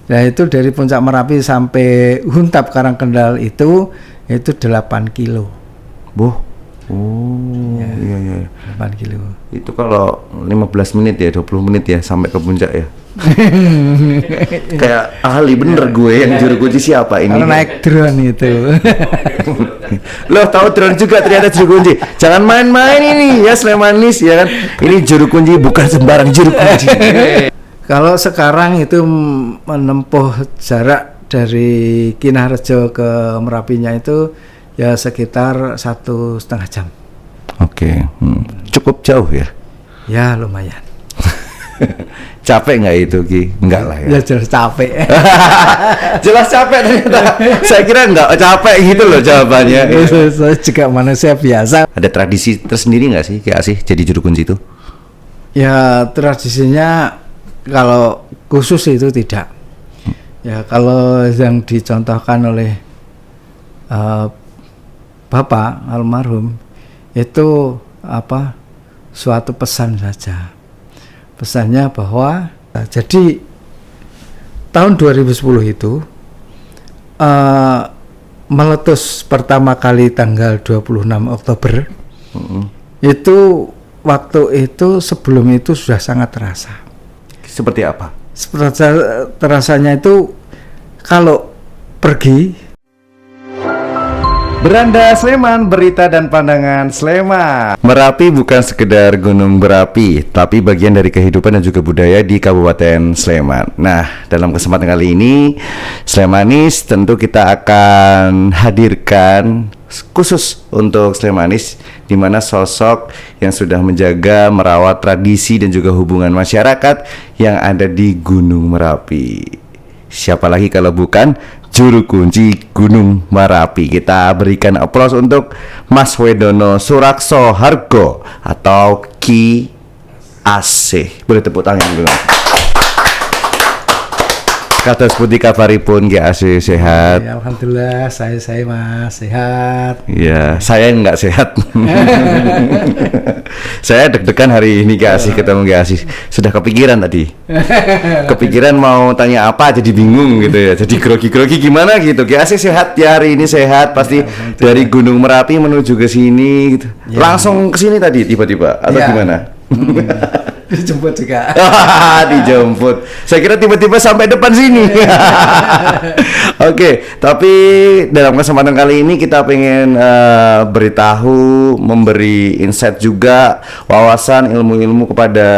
Nah itu dari Puncak Merapi sampai Huntap Karangkendal itu 8 kilo. Boh. Oh, iya. 8 kilo. Itu kalau 15 menit ya, 20 menit ya sampai ke puncak ya. Kayak ahli bener gue yang juru kunci siapa ini? Kalau naik drone itu. Loh, tahu drone juga ternyata juru kunci. Jangan main-main ini ya Slemanis ya kan. Ini juru kunci bukan sembarang juru kunci. Kalau sekarang itu menempuh jarak dari Kinarejo ke Merapinya itu ya sekitar 1,5 jam. Oke, cukup jauh ya? Ya lumayan. Capek nggak itu Ki? Enggak lah ya. Ya jelas capek. Jelas capek ternyata. Saya kira nggak capek gitu loh jawabannya. Saya juga manusia biasa. Ada tradisi tersendiri nggak sih kayak sih jadi juru kunci itu? Ya tradisinya kalau khusus itu tidak. Ya kalau yang dicontohkan oleh Bapak almarhum itu suatu pesan saja. Pesannya bahwa jadi tahun 2010 itu meletus pertama kali tanggal 26 Oktober. Itu waktu itu sebelum itu sudah sangat terasa. Seperti apa? Terasanya itu kalau pergi. Beranda Sleman, berita dan pandangan Sleman. Merapi bukan sekedar gunung berapi, tapi bagian dari kehidupan dan juga budaya di Kabupaten Sleman. Nah, dalam kesempatan kali ini, Slemanis tentu kita akan hadirkan khusus untuk Slemanis, di mana sosok yang sudah menjaga, merawat tradisi dan juga hubungan masyarakat yang ada di Gunung Merapi. Siapa lagi kalau bukan juru kunci Gunung Merapi. Kita berikan aplaus untuk Mas Wedono Surakso Hargo atau Ki Asih. Boleh tepuk tangan dulu. Kados pundi kabaripun Ki Asih, sehat? Ya, alhamdulillah saya Mas sehat. Iya, saya nggak sehat. Saya deg-degan hari ini Ki Asih, ketemu Ki Asih. Sudah kepikiran tadi. Kepikiran mau tanya apa jadi bingung gitu ya. Jadi grogi-grogi gimana gitu. Ki Asih sehat ya hari ini, sehat pasti ya, dari Gunung Merapi menuju ke sini gitu. Ya. Langsung ke sini tadi tiba-tiba atau ya, gimana? Dijemput juga. Dijemput. Saya kira tiba-tiba sampai depan sini. Oke, tapi dalam kesempatan kali ini kita pengen beritahu, memberi insight juga, wawasan, ilmu-ilmu kepada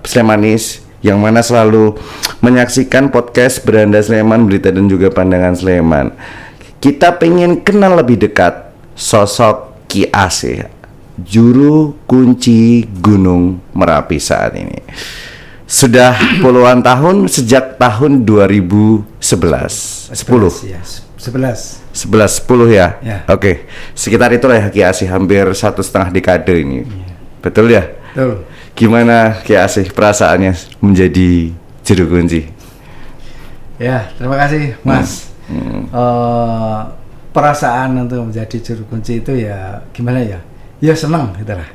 Slemanis yang mana selalu menyaksikan podcast Beranda Sleman, berita dan juga pandangan Sleman. Kita pengen kenal lebih dekat sosok Ki Asih, juru kunci Gunung Merapi saat ini. Sudah puluhan tahun, sejak tahun 2011. 10 ya, 10 ya. Oke. Sekitar itulah ya Ki Asih, hampir 1,5 dekade ini. Betul ya? Betul. Gimana Ki Asih perasaannya menjadi juru kunci? Ya, terima kasih Mas. Perasaan untuk menjadi juru kunci itu ya gimana ya? Ya senang gitu lah.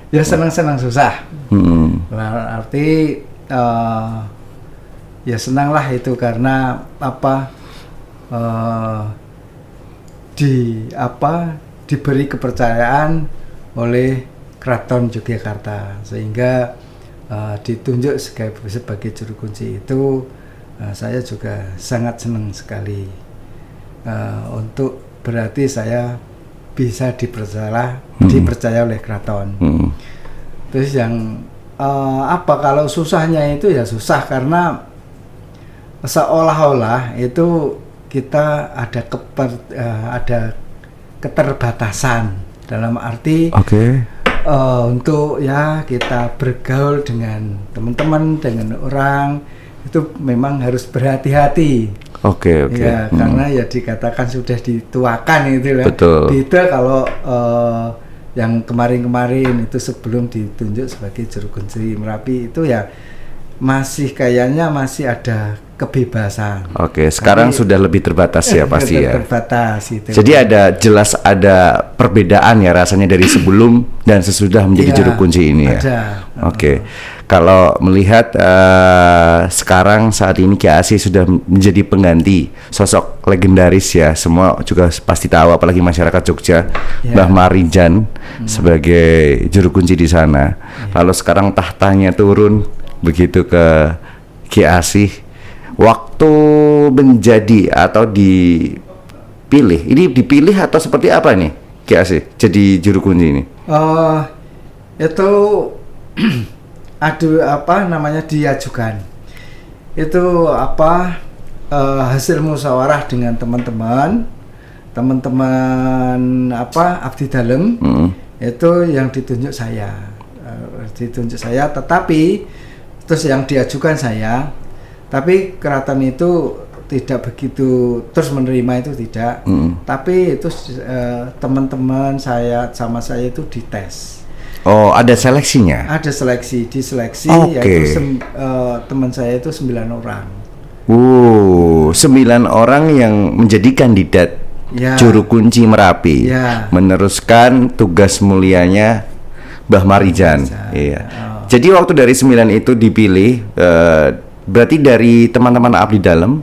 Ya senang susah. Arti ya senang lah itu karena diberi kepercayaan oleh Keraton Yogyakarta sehingga ditunjuk sebagai juru kunci itu saya juga sangat senang sekali. Untuk berarti saya bisa dipercaya oleh keraton. Terus yang kalau susahnya itu ya susah karena seolah-olah itu kita ada keterbatasan dalam arti untuk ya kita bergaul dengan teman-teman, dengan orang itu memang harus berhati-hati. Ya, karena ya dikatakan sudah dituakan itu lah. Beda kalau yang kemarin-kemarin itu sebelum ditunjuk sebagai juru kunci Merapi itu ya kayaknya masih ada kebebasan. Sekarang sudah lebih terbatas ya pasti ya. Terbatas itu. Jadi jelas ada perbedaan ya rasanya dari sebelum dan sesudah menjadi juru kunci ini ya. Kalau melihat sekarang saat ini Ki Asih sudah menjadi pengganti sosok legendaris ya, semua juga pasti tahu, apalagi masyarakat Jogja, Mbah Marijan sebagai juru kunci di sana. Lalu sekarang tahtanya turun begitu ke Ki Asih. Waktu menjadi atau dipilih, ini dipilih atau seperti apa nih Ki Asih jadi juru kunci ini? Itu diajukan. Itu hasil musyawarah dengan teman-teman abdi dalem. Itu yang ditunjuk saya. Tetapi terus yang diajukan saya. Tapi keraton itu tidak begitu terus menerima itu tidak. Tapi itu teman-teman saya sama saya itu dites. Oh, ada seleksinya? Ada diseleksi, okay. Yaitu teman saya itu 9 orang. 9 orang yang menjadi kandidat juru kunci Merapi, meneruskan tugas mulianya Mbah Marijan. Iya. Jadi waktu dari 9 itu dipilih, berarti dari teman-teman abdi dalem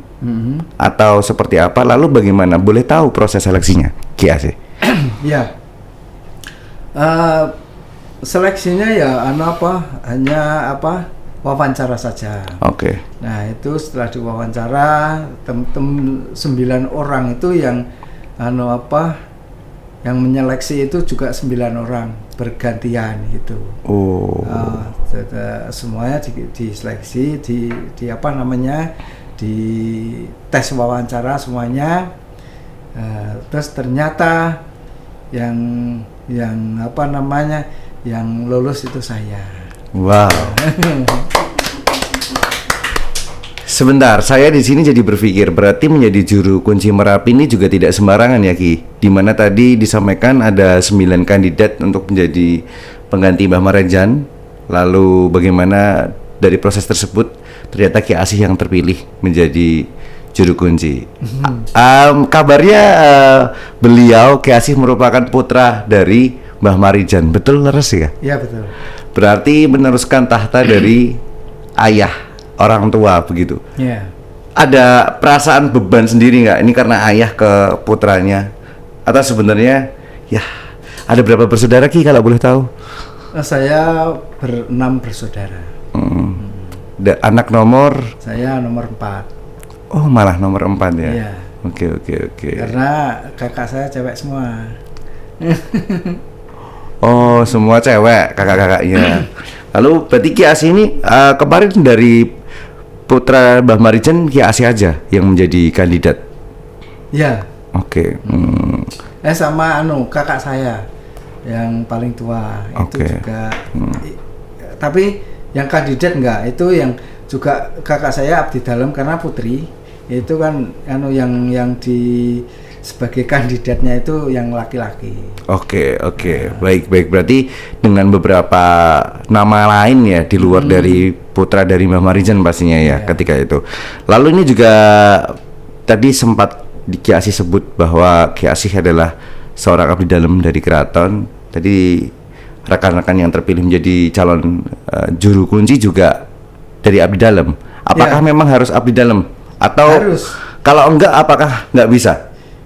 atau seperti apa? Lalu bagaimana? Boleh tahu proses seleksinya, Ki Asih? Ya. Seleksinya hanya wawancara saja. Oke. Nah, itu setelah diwawancara 9 orang itu yang yang menyeleksi itu juga 9 orang bergantian gitu. Semuanya diseleksi, di tes wawancara semuanya. Terus ternyata yang lulus itu saya. Wow. Sebentar, saya di sini jadi berpikir, berarti menjadi juru kunci Merapi ini juga tidak sembarangan ya Ki. Dimana tadi disampaikan ada 9 kandidat untuk menjadi pengganti Mbah Marijan. Lalu bagaimana dari proses tersebut ternyata Ki Asih yang terpilih menjadi juru kunci. Kabarnya beliau Ki Asih merupakan putra dari Mbah Marijan, betul leres ya? Iya betul. Berarti meneruskan tahta dari ayah, orang tua begitu. Iya. Ada perasaan beban sendiri nggak? Ini karena ayah ke putranya, atau sebenarnya ya ada berapa bersaudara Ki kalau boleh tahu? Saya 6 bersaudara. Anak nomor? Saya nomor 4. Oh malah nomor 4 ya? Iya. Oke. Karena kakak saya cewek semua. Oh, semua cewek kakak-kakaknya. Lalu berarti Ki Asih ini kemarin dari putra Mbah Marijan Ki Asih aja yang menjadi kandidat. Ya. Oke. Sama kakak saya yang paling tua itu juga. Tapi yang kandidat enggak, itu yang juga kakak saya abdi dalem karena putri. Itu kan yang sebagai kandidatnya itu yang laki-laki. Oke. Baik. Berarti dengan beberapa nama lain ya di luar dari putra dari Mbah Marijan pastinya ya ketika itu. Lalu ini juga tadi sempat Ki Asih sebut bahwa Ki Asih adalah seorang abdi dalem dari keraton. Tadi rekan-rekan yang terpilih menjadi calon juru kunci juga dari abdi dalem. Apakah memang harus abdi dalem atau harus? Kalau enggak apakah enggak bisa?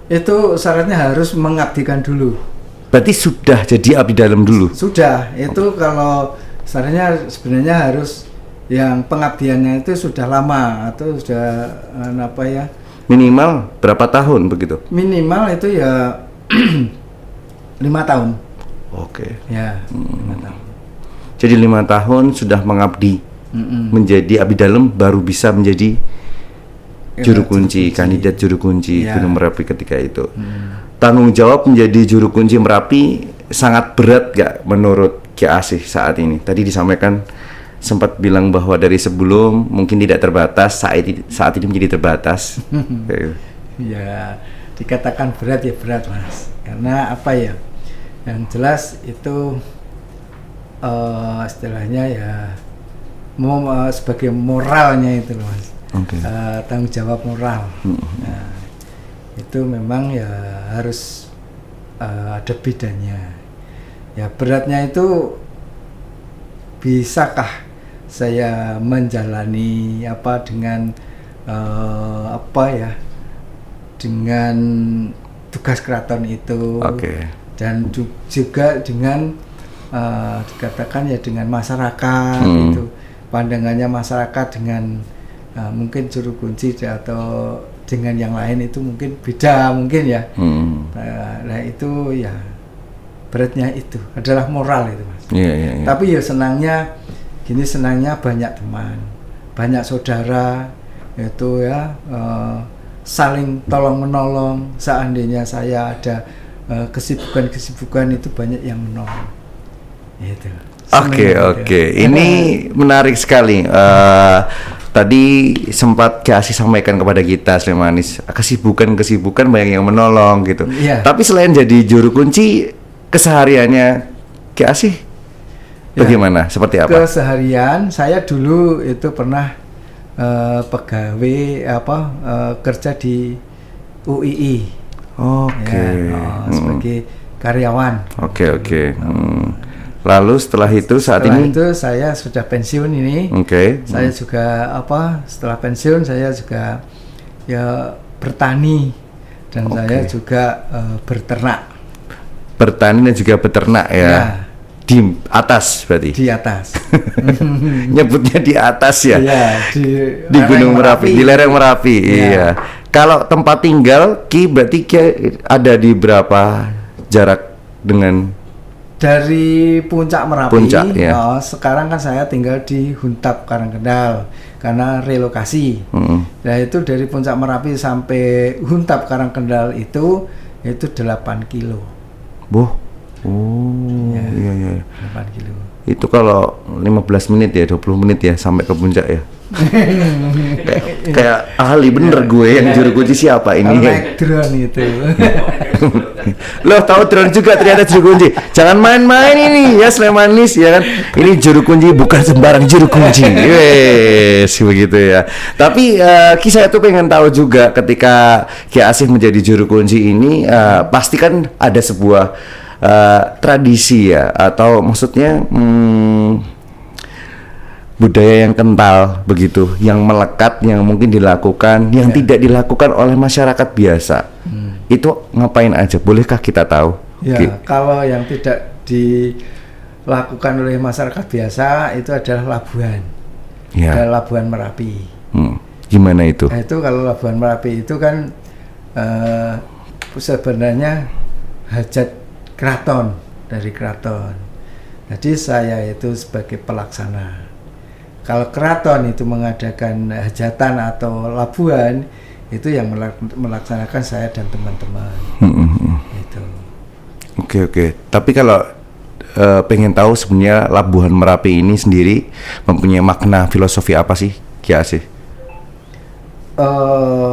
Itu syaratnya harus mengabdikan dulu. Berarti sudah jadi abdi dalem dulu? Sudah, itu kalau syaratnya sebenarnya harus yang pengabdiannya itu sudah lama atau sudah minimal berapa tahun begitu? Minimal itu ya 5 tahun. Oke. Ya, 5 tahun. Jadi 5 tahun sudah mengabdi menjadi abdi dalem baru bisa menjadi juru kunci, kandidat juru kunci Gunung Merapi ketika itu. Tanggung jawab menjadi juru kunci Merapi sangat berat gak menurut Ki Asih saat ini? Tadi disampaikan sempat bilang bahwa dari sebelum mungkin tidak terbatas, saat ini menjadi terbatas. Ya, dikatakan berat ya berat Mas. Karena yang jelas itu istilahnya ya sebagai moralnya itu loh Mas. Tanggung jawab moral. Nah, itu memang ya harus ada bedanya. Ya beratnya itu bisakah saya menjalani dengan dengan tugas keraton itu. Dan juga dengan dikatakan ya dengan masyarakat itu, pandangannya masyarakat dengan mungkin juru kunci atau dengan yang lain itu mungkin beda mungkin ya. Nah itu ya beratnya itu adalah moral itu Mas. Tapi ya senangnya banyak teman, banyak saudara itu ya, saling tolong menolong. Seandainya saya ada kesibukan itu banyak yang menolong. Itu. Oke. Ini menarik sekali. Tadi sempat Ki Asih sampaikan kepada kita, Slemanis, kesibukan banyak yang menolong gitu. Tapi selain jadi juru kunci, kesehariannya Ki Asih bagaimana? Seperti apa? Keseharian saya dulu itu pernah pegawai kerja di UII. Sebagai karyawan. Lalu setelah itu saya sudah pensiun ini. Saya juga setelah pensiun saya juga ya bertani dan saya juga berternak. Bertani dan juga beternak ya. Di atas berarti? Di atas. Nyebutnya di atas ya? Di Gunung Merapi, di lereng Merapi. Iya. Kalau tempat tinggal berarti ada di berapa jarak dengan dari Puncak Merapi? Sekarang kan saya tinggal di Huntap Karangkendal karena relokasi. Nah itu dari Puncak Merapi sampai Huntap Karangkendal itu 8 kilo. Iya. 8 kilo. Itu kalau 15 menit ya, 20 menit ya sampai ke puncak ya. kayak ahli bener gue yang juru kunci siapa ini? Naik drone itu. Loh, tahu drone juga ternyata juru kunci. Jangan main-main ini ya, Slemanis ya kan. Ini juru kunci bukan sembarang juru kunci. Wes, begitu ya. Tapi saya tuh pengen tahu juga ketika Ki Asih menjadi juru kunci ini pasti kan ada sebuah tradisi ya, atau maksudnya budaya yang kental begitu, yang melekat, yang mungkin dilakukan, yang tidak dilakukan oleh masyarakat biasa. Itu ngapain aja? Bolehkah kita tahu? Kalau yang tidak dilakukan oleh masyarakat biasa itu adalah labuhan. Labuhan Merapi. Gimana itu? Itu kalau Labuhan Merapi itu kan sebenarnya hajat keraton, dari keraton. Jadi saya itu sebagai pelaksana. Kalau keraton itu mengadakan hajatan atau labuhan, itu yang melaksanakan saya dan teman-teman. Itu. Oke. Tapi kalau pengen tahu sebenarnya Labuhan Merapi ini sendiri mempunyai makna filosofi apa sih, Ki Asih?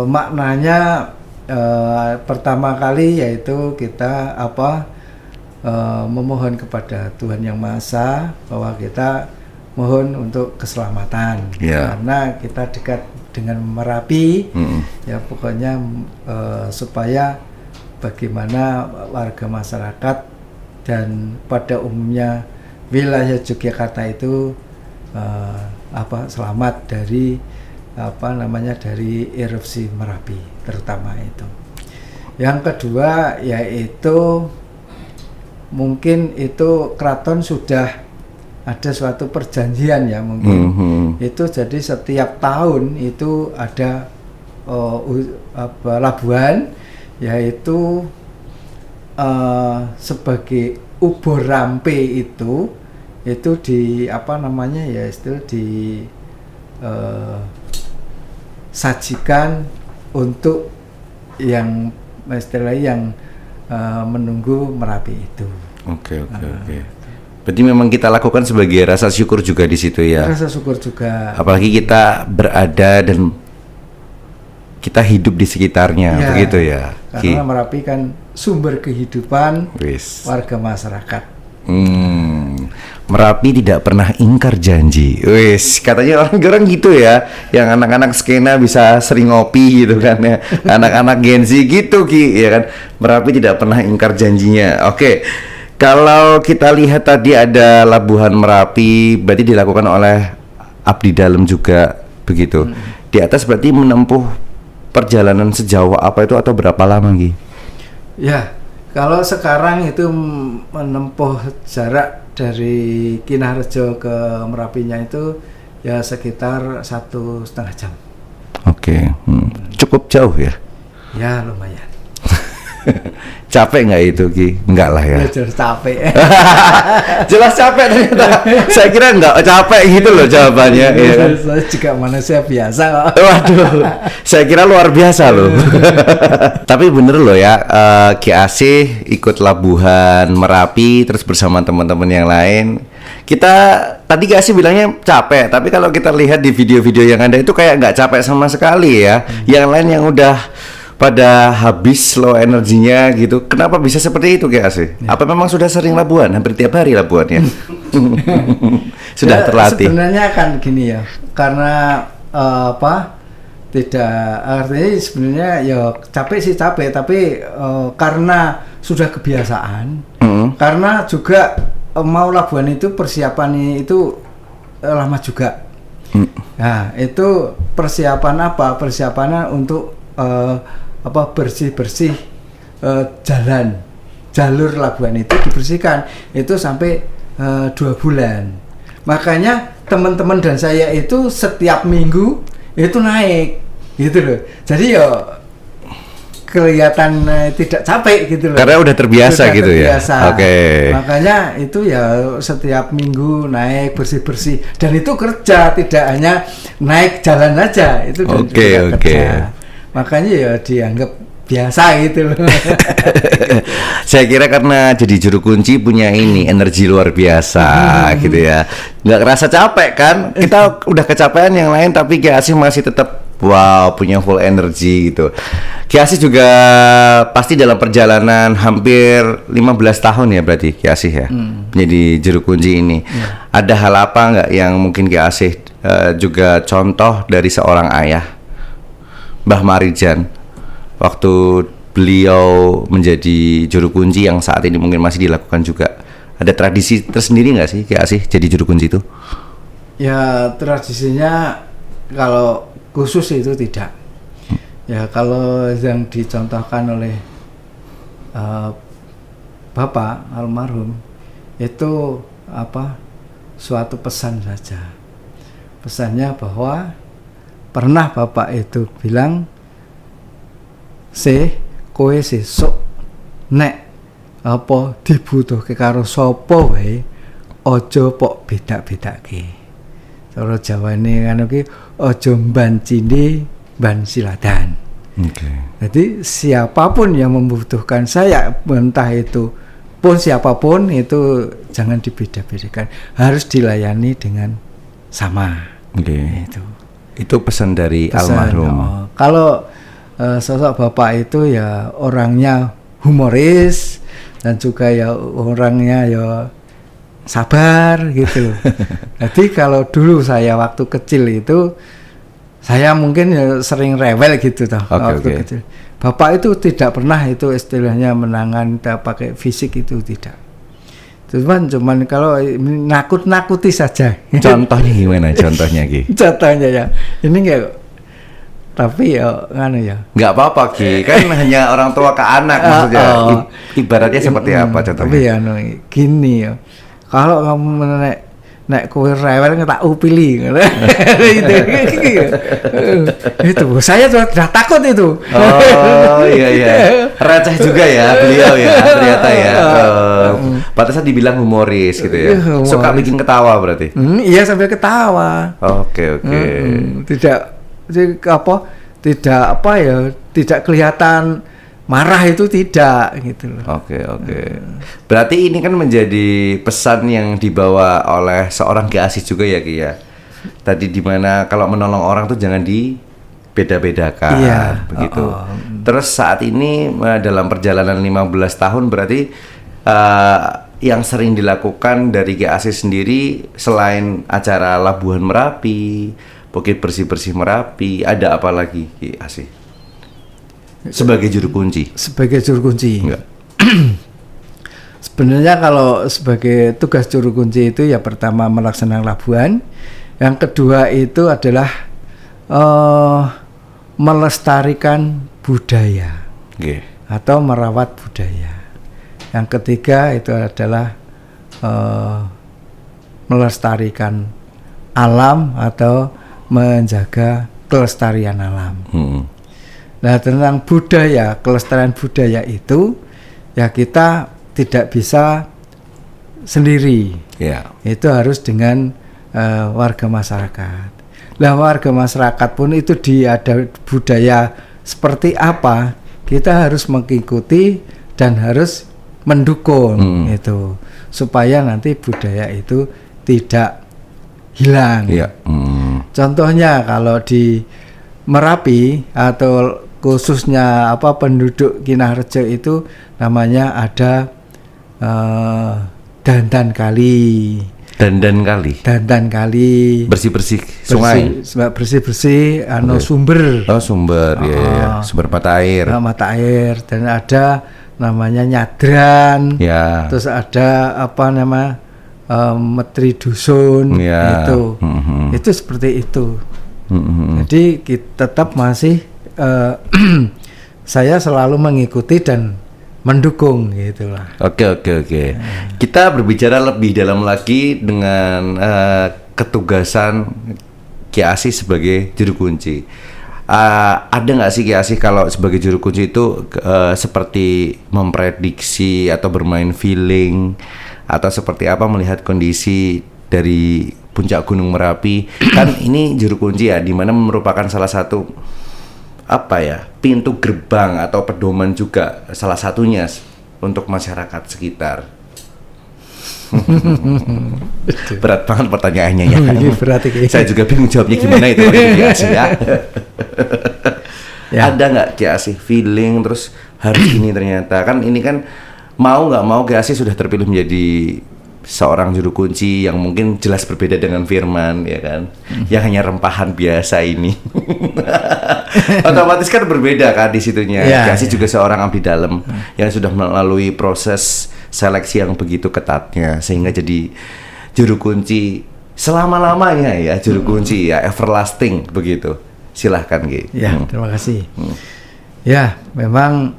Maknanya pertama kali yaitu kita memohon kepada Tuhan Yang Maha Esa bahwa kita mohon untuk keselamatan, karena kita dekat dengan Merapi, ya pokoknya supaya bagaimana warga masyarakat dan pada umumnya wilayah Yogyakarta itu selamat dari dari erupsi Merapi terutama itu. Yang kedua yaitu mungkin itu keraton sudah ada suatu perjanjian ya mungkin. Itu jadi setiap tahun itu ada labuhan, yaitu sebagai ubur rampe itu di sajikan untuk yang istilahnya yang menunggu Merapi itu. Oke. Berarti memang kita lakukan sebagai rasa syukur juga di situ ya. Rasa syukur juga. Apalagi kita berada dan kita hidup di sekitarnya, begitu ya. Karena Merapi kan sumber kehidupan warga masyarakat. Merapi tidak pernah ingkar janji. Katanya orang-orang gitu ya, yang anak-anak skena bisa sering ngopi gitu kan ya. Anak-anak Gen Z gitu Ki, ya kan. Merapi tidak pernah ingkar janjinya. Oke. Kalau kita lihat tadi ada Labuhan Merapi, berarti dilakukan oleh abdi dalam juga begitu. Di atas berarti menempuh perjalanan sejauh apa itu atau berapa lama Ki? Ya, kalau sekarang itu menempuh jarak dari Kinarejo ke Merapinya itu ya sekitar 1,5 jam. Oke, cukup jauh ya? Ya lumayan. Capek nggak itu Ki? Enggak lah ya. Jelas capek. Jelas capek ternyata. Saya kira nggak capek gitu loh jawabannya. Ya kan? Saya juga manusia biasa kok. Waduh, saya kira luar biasa loh. Tapi bener loh ya, Ki Asih ikut labuhan Merapi terus bersama teman-teman yang lain. Kita tadi Ki Asih bilangnya capek, tapi kalau kita lihat di video-video yang ada itu kayak nggak capek sama sekali ya. Yang lain yang udah pada habis low energinya gitu. Kenapa bisa seperti itu Ki Asih? Ya. Apa memang sudah sering labuhan? Hampir tiap hari labuhannya? Sudah ya, terlatih? Sebenarnya kan gini ya, karena tidak artinya sebenarnya ya capek sih capek, tapi karena sudah kebiasaan, karena juga mau labuhan itu persiapan itu lama juga. Nah itu persiapan apa? Persiapannya untuk bersih-bersih jalur labuhan itu dibersihkan itu sampai 2 bulan. Makanya teman-teman dan saya itu setiap minggu itu naik gitu loh. Jadi ya kelihatan tidak capek gitu loh. Karena udah terbiasa gitu terbiasa. Ya. Oke. Makanya itu ya setiap minggu naik bersih-bersih dan itu kerja, tidak hanya naik jalan aja, itu juga kerja. Makanya ya dianggap biasa gitu loh. Saya kira karena jadi juru kunci punya ini energi luar biasa gitu ya. Nggak kerasa capek kan? Kita udah kecapean yang lain tapi Ki Asih masih tetap wow punya full energi gitu. Ki Asih juga pasti dalam perjalanan hampir 15 tahun ya berarti Ki Asih ya menjadi juru kunci ini. Ada hal apa nggak yang mungkin Ki Asih juga contoh dari seorang ayah Mbah Marijan waktu beliau menjadi juru kunci yang saat ini mungkin masih dilakukan juga. Ada tradisi tersendiri nggak sih Ki Asih jadi juru kunci itu? Ya tradisinya kalau khusus itu tidak. Ya kalau yang dicontohkan oleh Bapak almarhum itu suatu pesan saja. Pesannya bahwa pernah Bapak itu bilang, kowe sesuk nek dibutuhke karo sapa wae aja pok bedak-bedake. Cara Jawane ngono ki aja mbancine ban siladan. Jadi siapapun yang membutuhkan saya, entah itu pun siapapun itu jangan dibeda-bedakan, harus dilayani dengan sama. Itu pesan dari almarhum. Kalau sosok Bapak itu ya orangnya humoris dan juga ya orangnya ya sabar gitu. Jadi kalau dulu saya waktu kecil itu saya mungkin ya sering rewel gitu waktu kecil. Bapak itu tidak pernah itu istilahnya menangan pakai fisik itu tidak. Cuman kalau nakut-nakuti saja. Contohnya gimana contohnya Ki? Contohnya ya, ini enggak, tapi ya nganu ya. Nggak apa-apa Ki, kan hanya orang tua ke anak maksudnya. Ibaratnya seperti apa contohnya? Tapi ya gini ya, kalau kamu nek kowe rewel tak upili itu saya sudah takut itu. Oh iya receh juga ya beliau ya ternyata ya. Pantesan dibilang humoris gitu ya. Suka bikin ketawa berarti. Iya sambil ketawa. Oke. Tidak kelihatan marah itu tidak gitu loh. Oke. Berarti ini kan menjadi pesan yang dibawa oleh seorang Ki Asih juga ya Ki ya. Tadi dimana kalau menolong orang tuh jangan dibeda-bedakan begitu. Terus saat ini dalam perjalanan 15 tahun berarti yang sering dilakukan dari Ki Asih sendiri selain acara Labuhan Merapi, Bukit Bersih-Bersih Merapi, ada apa lagi Ki Asih? Sebagai juru kunci. Enggak. Sebenarnya kalau sebagai tugas juru kunci itu ya pertama melaksanakan labuhan, Yang kedua itu adalah melestarikan budaya atau merawat budaya. Yang ketiga itu adalah melestarikan alam atau menjaga kelestarian alam. Nah, tentang budaya, kelestarian budaya itu ya kita tidak bisa sendiri. Itu harus dengan warga masyarakat. Nah, warga masyarakat pun itu ada budaya seperti apa, kita harus mengikuti dan harus mendukung itu supaya nanti budaya itu tidak hilang. Contohnya kalau di Merapi atau khususnya penduduk Kinarjo itu namanya ada dandan kali. Dandan kali. Bersih sungai. Bersih sumber. Sumber ya. Sumber mata air. Mata air, dan ada namanya nyadran. Terus ada metri dusun itu. Itu seperti itu. Jadi kita tetap masih saya selalu mengikuti dan mendukung gitulah. Oke. Kita berbicara lebih dalam lagi dengan ketugasan Ki Asih sebagai juru kunci. Ada nggak sih Ki Asih kalau sebagai juru kunci itu seperti memprediksi atau bermain feeling atau seperti apa melihat kondisi dari puncak Gunung Merapi? Kan ini juru kunci ya, di mana merupakan salah satu pintu gerbang atau pedoman juga salah satunya untuk masyarakat sekitar. Berat banget pertanyaannya ya. Berat, saya juga bingung jawabnya gimana itu Ki Asih ya. Ada nggak Ki Asih feeling terus harus ini ternyata kan ini kan mau nggak mau Ki Asih sudah terpilih menjadi seorang juru kunci yang mungkin jelas berbeda dengan Firman ya kan, yang hanya rempahan biasa ini. Otomatis kan berbeda kan di situnya. Ki Asih juga seorang abdi dalam yang sudah melalui proses seleksi yang begitu ketatnya sehingga jadi juru kunci selama-lamanya ya, juru kunci ya everlasting begitu. Silahkan Ki. Terima kasih. Ya, memang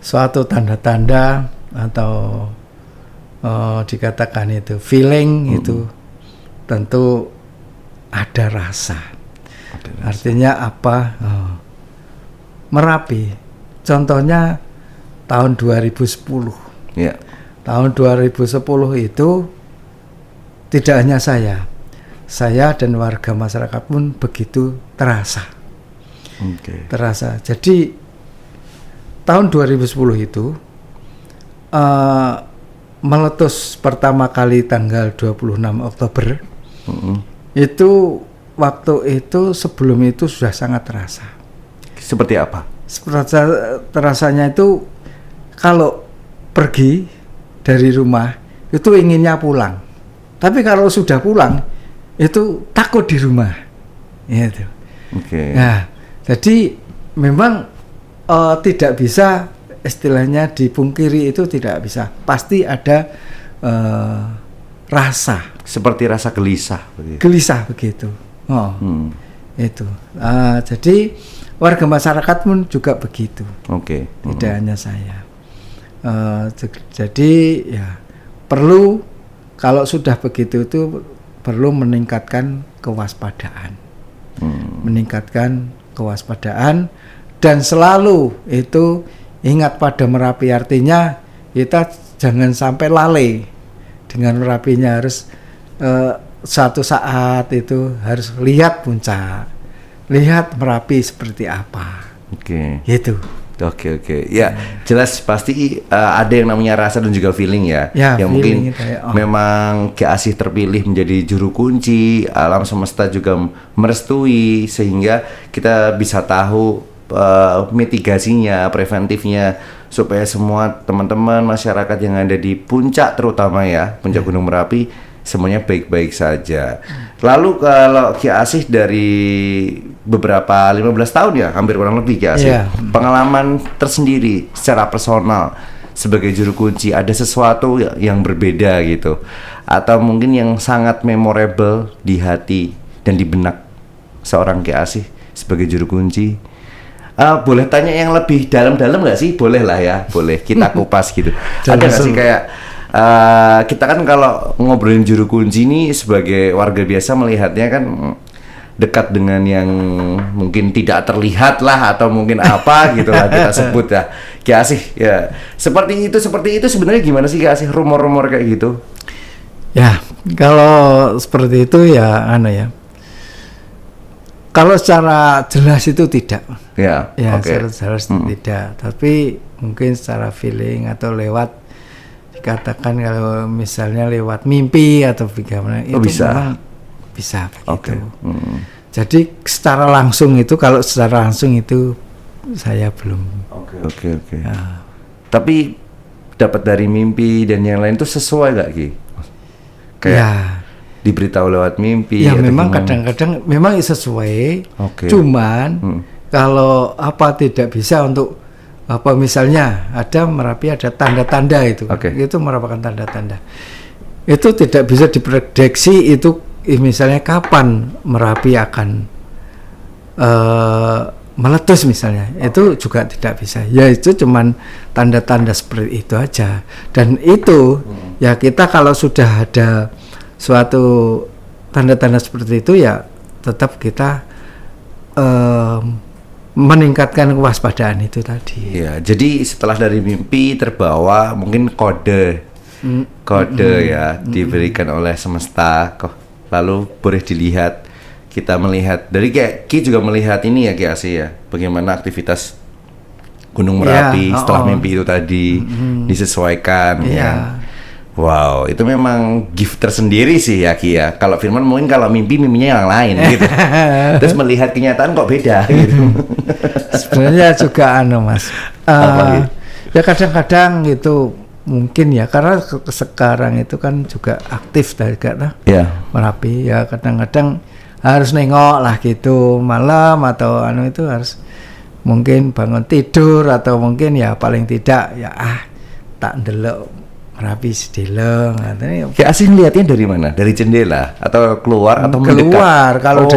suatu tanda-tanda atau dikatakan itu feeling itu tentu ada rasa. Artinya apa? Merapi. Contohnya tahun 2010. Tahun 2010 itu tidak hanya saya dan warga masyarakat pun begitu terasa. Terasa. Jadi tahun 2010 itu meletus pertama kali tanggal 26 Oktober. Itu waktu itu sebelum itu sudah sangat terasa. Seperti apa? Terasanya itu kalau pergi dari rumah itu inginnya pulang. Tapi kalau sudah pulang itu takut di rumah. Gitu. Nah, jadi memang tidak bisa istilahnya dipungkiri, itu tidak bisa. Pasti ada rasa. Seperti rasa gelisah begitu. Gelisah begitu. Itu. Jadi warga masyarakat pun juga begitu. Tidak hanya saya. Jadi ya perlu kalau sudah begitu itu perlu meningkatkan kewaspadaan. Meningkatkan kewaspadaan dan selalu itu ingat pada Merapi, artinya kita jangan sampai lalai dengan Merapinya, harus suatu saat itu harus lihat puncak, lihat Merapi seperti apa. Gitu. Ya, jelas pasti ada yang namanya rasa dan juga feeling ya yang mungkin memang Ki Asih terpilih menjadi juru kunci, alam semesta juga merestui sehingga kita bisa tahu mitigasinya, preventifnya supaya semua teman-teman masyarakat yang ada di puncak terutama ya, puncak Gunung Merapi semuanya baik-baik saja. Lalu kalau Ki Asih dari beberapa 15 tahun ya, hampir kurang lebih Ki Asih, pengalaman tersendiri secara personal sebagai juru kunci, ada sesuatu yang berbeda gitu. atau mungkin yang sangat memorable di hati dan di benak seorang Ki Asih sebagai juru kunci? Boleh tanya yang lebih dalam-dalam nggak sih? Boleh lah ya, boleh kita kupas gitu. Ada nggak sih kayak kita kan kalau ngobrolin juru kunci ini sebagai warga biasa melihatnya kan dekat dengan yang mungkin tidak terlihat lah atau mungkin apa gitu lah kita sebut ya. Ki Asih ya. Seperti itu sebenarnya gimana sih Ki Asih, rumor-rumor kayak gitu? Ya, kalau seperti itu ya kalau secara jelas itu tidak. Ya, secara jelas tidak. Tapi mungkin secara feeling atau lewat dikatakan kalau misalnya lewat mimpi atau bagaimana itu bisa. Memang bisa begitu. Jadi secara langsung itu, kalau secara langsung itu saya belum. Oke. Ya. Tapi dapat dari mimpi dan yang lain itu sesuai gak Ki? Kayak diberitahu lewat mimpi. Ya memang kadang-kadang memang sesuai. Cuman kalau tidak bisa untuk misalnya ada Merapi ada tanda-tanda itu. Itu merupakan tanda-tanda. Itu tidak bisa diprediksi itu misalnya kapan Merapi akan meletus misalnya. Itu juga tidak bisa. Ya itu cuman tanda-tanda seperti itu aja. Dan itu ya kita kalau sudah ada suatu tanda-tanda seperti itu ya tetap kita meningkatkan kewaspadaan itu tadi. Ya, jadi setelah dari mimpi terbawa mungkin kode ya diberikan oleh semesta lalu boleh dilihat, kita melihat dari kayak Ki juga melihat ini ya Ki Asih ya, bagaimana aktivitas Gunung Merapi setelah mimpi itu tadi disesuaikan ya. Wow, itu memang gift tersendiri sih ya Ki ya. Kalau Firman mungkin kalau mimpinya yang lain gitu. Terus melihat kenyataan kok beda gitu. Sebenarnya juga Mas. Ya kadang-kadang gitu mungkin ya karena sekarang itu kan juga aktif dari Merapi ya, kadang-kadang harus nengok lah gitu malam atau itu harus mungkin bangun tidur atau mungkin ya paling tidak ya tak ndelok Merapi sedeleng. Ki Asih lihatnya dari mana? Dari jendela atau keluar atau keluar? Kalau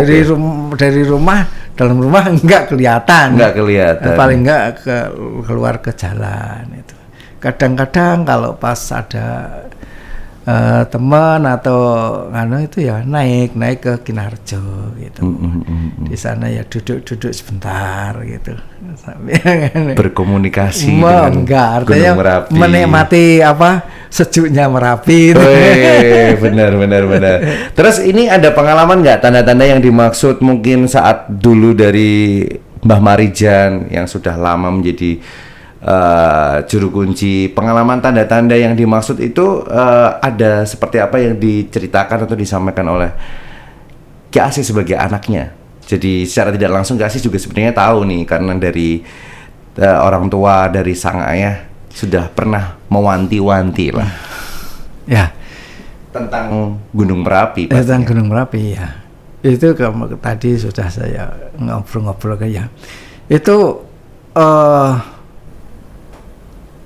dari rumah, dalam rumah enggak kelihatan. Paling enggak keluar ke jalan itu. Kadang-kadang kalau pas ada teman atau itu ya naik ke Kinarjo gitu. Di sana ya duduk sebentar gitu. Berkomunikasi dengan Gunung Merapi. Menikmati sejuknya Merapi. Benar. Terus ini ada pengalaman nggak tanda-tanda yang dimaksud mungkin saat dulu dari Mbah Marijan yang sudah lama menjadi juru kunci, pengalaman tanda-tanda yang dimaksud itu ada seperti apa yang diceritakan atau disampaikan oleh Ki Asih sebagai anaknya? Jadi secara tidak langsung Ki Asih juga sebenarnya tahu nih karena dari orang tua, dari sang ayah sudah pernah mewanti-wanti lah ya tentang Gunung Merapi. Tentang Gunung Merapi ya. Itu tadi sudah saya ngobrol-ngobrol ya. Itu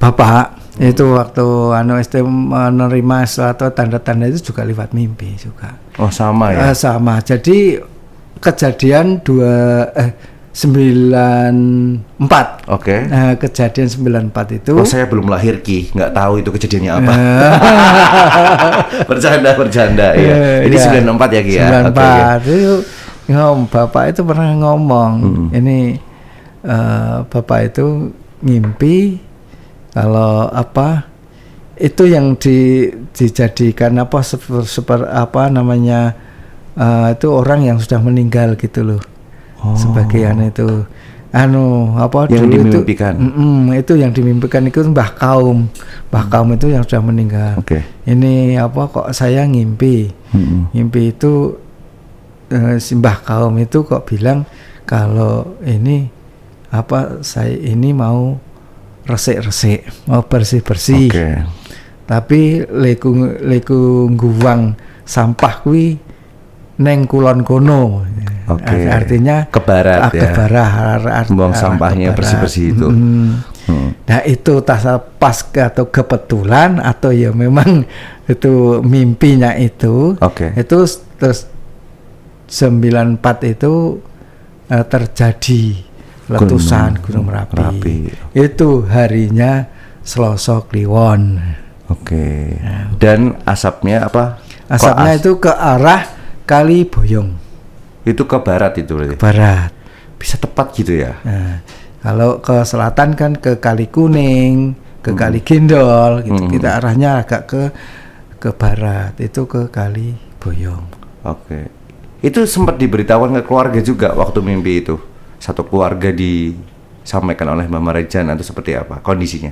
Bapak itu waktu menerima suatu tanda-tanda itu juga lewat mimpi juga. Oh sama ya? Sama. Jadi kejadian 94. Kejadian 94 itu. Oh saya belum lahir Ki, nggak tahu itu kejadiannya apa. Bercanda ya. Ini 94 ya Ki ya? 94 itu Bapak itu pernah ngomong ini Bapak itu ngimpi kalau itu yang dijadikan itu orang yang sudah meninggal gitu loh. Sebagian itu yang dulu dimimpikan. Itu yang dimimpikan itu Mbah Kaum itu yang sudah meninggal. Ini kok saya ngimpi itu si Mbah Kaum itu kok bilang kalau ini saya ini mau resik-resik, mau bersih-bersih. Tapi leku guwang sampah kuwi neng kulon kono. Artinya ke barat ya. Ke barat. Buang sampahnya bersih-bersih itu. Nah itu tasa pas atau kebetulan atau ya memang itu mimpinya itu. Itu terus 94 itu terjadi letusan Gunung Merapi. Itu harinya Selasa Kliwon. Dan asapnya apa? Asapnya itu ke arah Kali Boyong. Itu ke barat itu berarti? Ke barat. Bisa tepat gitu ya? Nah, kalau ke selatan kan ke Kali Kuning, ke Kali Gendol gitu. Kita arahnya agak ke barat, itu ke Kali Boyong. Itu sempat diberitahukan ke keluarga juga waktu mimpi itu? Satu keluarga disampaikan oleh Mama Rejan atau seperti apa kondisinya?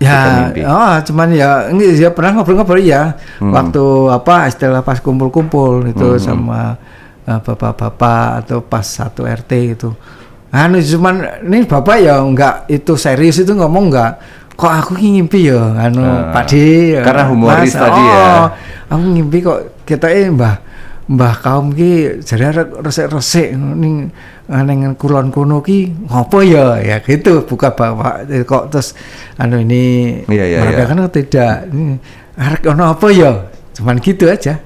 Ya, cuman ya pernah ngobrol-ngobrol ya. Waktu istilah pas kumpul-kumpul itu sama bapak-bapak atau pas satu RT itu. Cuman ini bapak ya enggak itu serius itu ngomong enggak. Kok aku ngimpi ya Pak D. Karena humoris tadi ya. Aku ngimpi kok kita mbah kaum ki jare resik-resik ning kulon kono ki ngopo ya gitu buka bapak kok terus ini mereka kan tidak ini arek ono apa ya cuman gitu aja.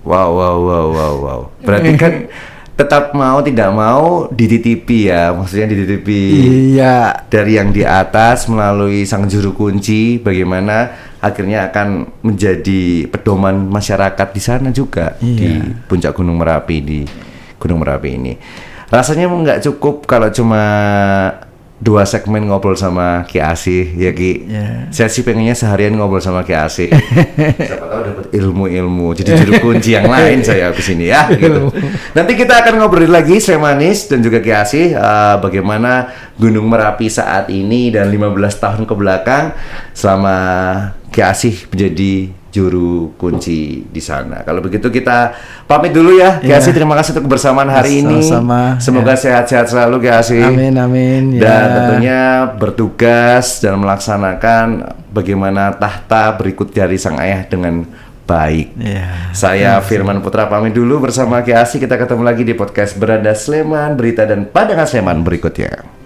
Wow. Berarti kan tetap mau tidak mau dititipi ya, maksudnya dititipi dari yang di atas melalui sang juru kunci, bagaimana akhirnya akan menjadi pedoman masyarakat di sana juga di puncak Gunung Merapi, di Gunung Merapi ini. Rasanya nggak cukup kalau cuma 2 segmen ngobrol sama Ki Asih ya Ki. Saya sih pengennya seharian ngobrol sama Ki Asih. Siapa tahu dapat ilmu-ilmu jadi juru kunci yang lain saya habis ini ya gitu. Nanti kita akan ngobrol lagi Slemanis dan juga Ki Asih bagaimana Gunung Merapi saat ini dan 15 tahun ke belakang selama Ki Asih menjadi juru kunci di sana. Kalau begitu kita pamit dulu ya. Ki Asih, terima kasih untuk kebersamaan hari ini. Semoga sehat-sehat selalu Ki Asih. Amin. Dan tentunya bertugas dan melaksanakan bagaimana tahta berikut dari sang ayah dengan baik. Saya Firman Putra pamit dulu bersama Ki Asih. Kita ketemu lagi di podcast Beranda Sleman, berita dan pandangan Sleman berikutnya.